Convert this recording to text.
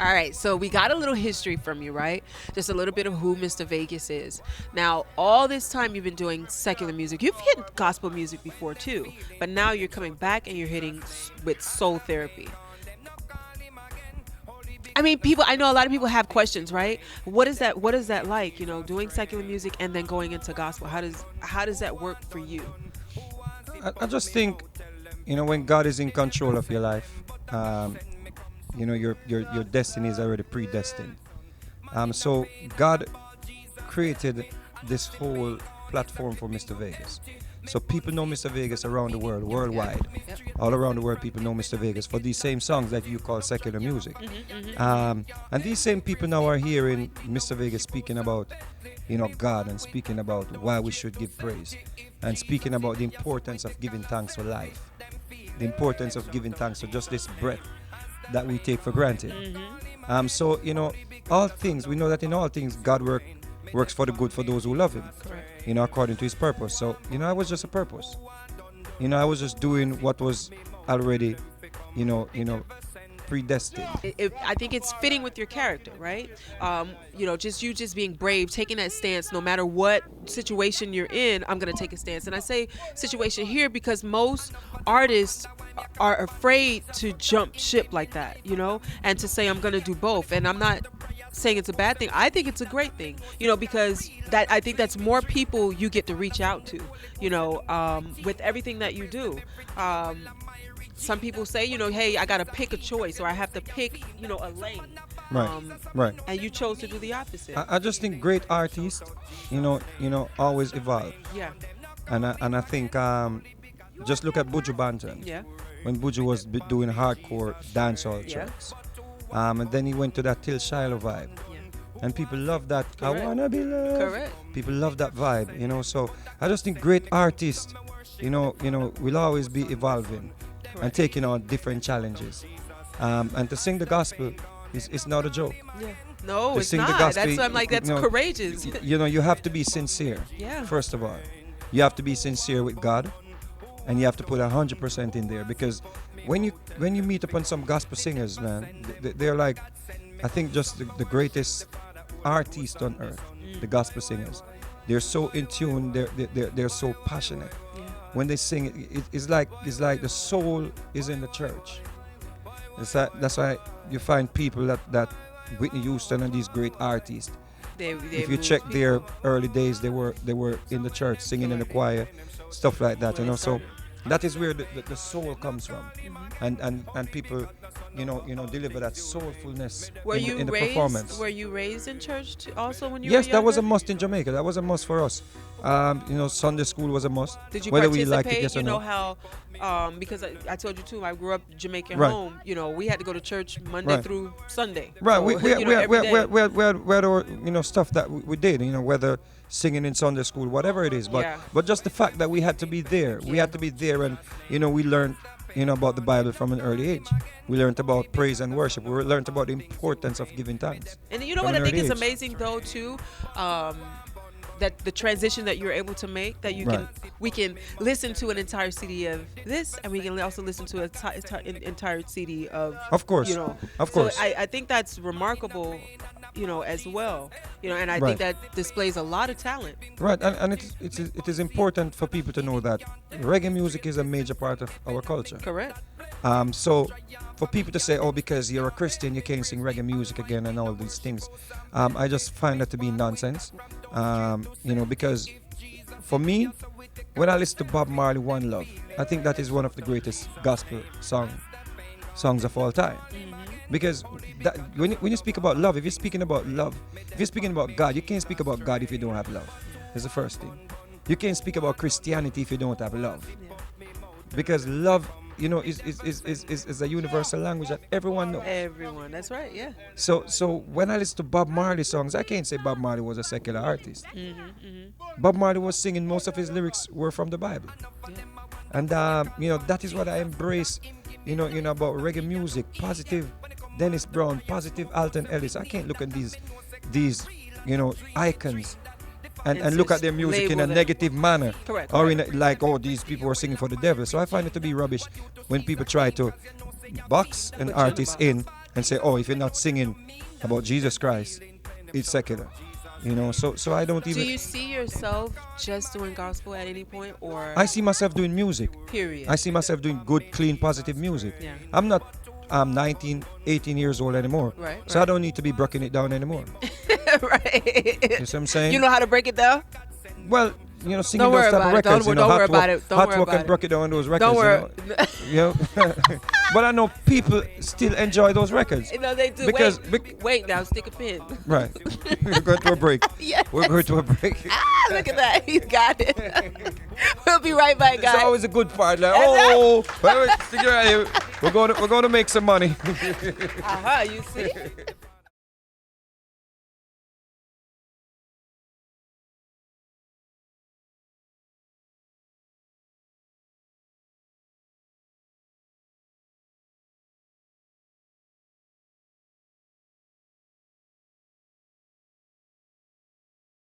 All right, so we got a little history from you, right? Just a little bit of who Mr. Vegas is. Now, all this time you've been doing secular music. You've hit gospel music before too, but now you're coming back and you're hitting with soul therapy. I mean, people. I know a lot of people have questions, right? What is that? What is that like? You know, doing secular music and then going into gospel. How does that work for you? I just think, when God is in control of your life, your destiny is already predestined. So God created this whole platform for Mr. Vegas. So people know Mr. Vegas around the world, worldwide. Yep. All around the world, people know Mr. Vegas for these same songs that you call secular music. And these same people now are hearing Mr. Vegas speaking about, God, and speaking about why we should give praise, and speaking about the importance of giving thanks for life, the importance of giving thanks for just this breath that we take for granted. So, all things, we know that in all things, God works for the good for those who love Him, Correct. according to His purpose. So, I was just a purpose. I was just doing what was already, predestined. I think it's fitting with your character, right? Just being brave, taking that stance, no matter what situation you're in. I'm gonna take a stance, and I say situation here because most artists are afraid to jump ship like that, and to say I'm gonna do both. And I'm not saying it's a bad thing. I think it's a great thing, because I think that's more people you get to reach out to, with everything that you do. Some people say, hey, I got to pick a choice, or I have to pick, a lane. Right. And you chose to do the opposite. I just think great artists, always evolve. Yeah. And I think just look at Buju Banton. Yeah. When Buju was doing hardcore dancehall Yeah. tracks. And then he went to that Till Shiloh vibe. Yeah. And people love that. Correct. I wanna be loved. Correct. People love that vibe, So I just think great artists, will always be evolving and taking on different challenges. And to sing the gospel is not a joke. Yeah. No, To it's sing the not. gospel, That's why I'm like, that's courageous. You have to be sincere. Yeah. First of all, you have to be sincere with God, and you have to put 100% in there, because when you meet upon some gospel singers, man, they're like, I think just the greatest artists on earth, the gospel singers. They're so in tune. They're so passionate. Yeah. When they sing, it's like the soul is in the church. That's why you find people that Whitney Houston and these great artists. They If you move check people. their early days, they were in the church singing in the choir, stuff like that. When they So started. that is where the soul comes from, and people, deliver that soulfulness Were in, you in the raised? performance. Were you raised in church also when you Yes, were that was a younger? must in Jamaica. That was a must for us. Sunday school was a must. Did you whether participate? we liked it, yes or You know no. how, because I told you too, I grew up Jamaican Right. home. We had to go to church Monday Right. through Sunday. Right, So, we every day. had our, stuff that we did, whether singing in Sunday school, whatever it is, but Yeah. but just the fact that we had to be there, we had to be there, and we learned, about the Bible from an early age. We learned about praise and worship. We learned about the importance of giving thanks. And you know from what I an think early is age. amazing though too, that the transition that you're able to make, that Right. we can listen to an entire CD of this, and we can also listen to an entire CD of Of course. So I think that's remarkable, as well, and I Right. think that displays a lot of talent. Right, and it is important for people to know that reggae music is a major part of our culture. Correct. So for people to say, oh, because you're a Christian, you can't sing reggae music again and all these things, I just find that to be nonsense. Because for me, when I listen to Bob Marley, One Love, I think that is one of the greatest gospel songs of all time. Because when you speak about love, if you're speaking about love, if you're speaking about God, you can't speak about God if you don't have love. That's the first thing. You can't speak about Christianity if you don't have love. Because love, is a universal language that everyone knows. Everyone, that's right, yeah. So when I listen to Bob Marley songs, I can't say Bob Marley was a secular artist. Bob Marley was singing, most of his lyrics were from the Bible. And that is what I embrace, about reggae music, positive Dennis Brown, positive Alton Ellis. I can't look at these icons and look at their music in a label them. negative manner. Correct, Or in these people are singing for the devil. So I find it to be rubbish when people try to box an Put you in a artist box. in and say, oh, if you're not singing about Jesus Christ, it's secular. You know, so I don't even. Do you see yourself just doing gospel at any point, or I see myself doing music. period? I see myself doing good, clean, positive music. Yeah. I'm not 19, 18 years old anymore. Right, So I right. don't need to be breaking it down anymore. Right. You see what I'm saying? You know how to break it down? Well, you know, singing Don't those worry type of about it. records, Don't you know, worry about it. Don't Hot worry Work about and it. broke it down on those records. Don't worry. You know? But I know people still enjoy those records. No, they do. Because Wait now, stick a pin. right, we're going to a break. Yes. We're going to a break. Ah, look at that. He's got it. We'll be right back, It's guys. always a good part. Like, oh, wait, stick it right here. We're going to make some money. You see?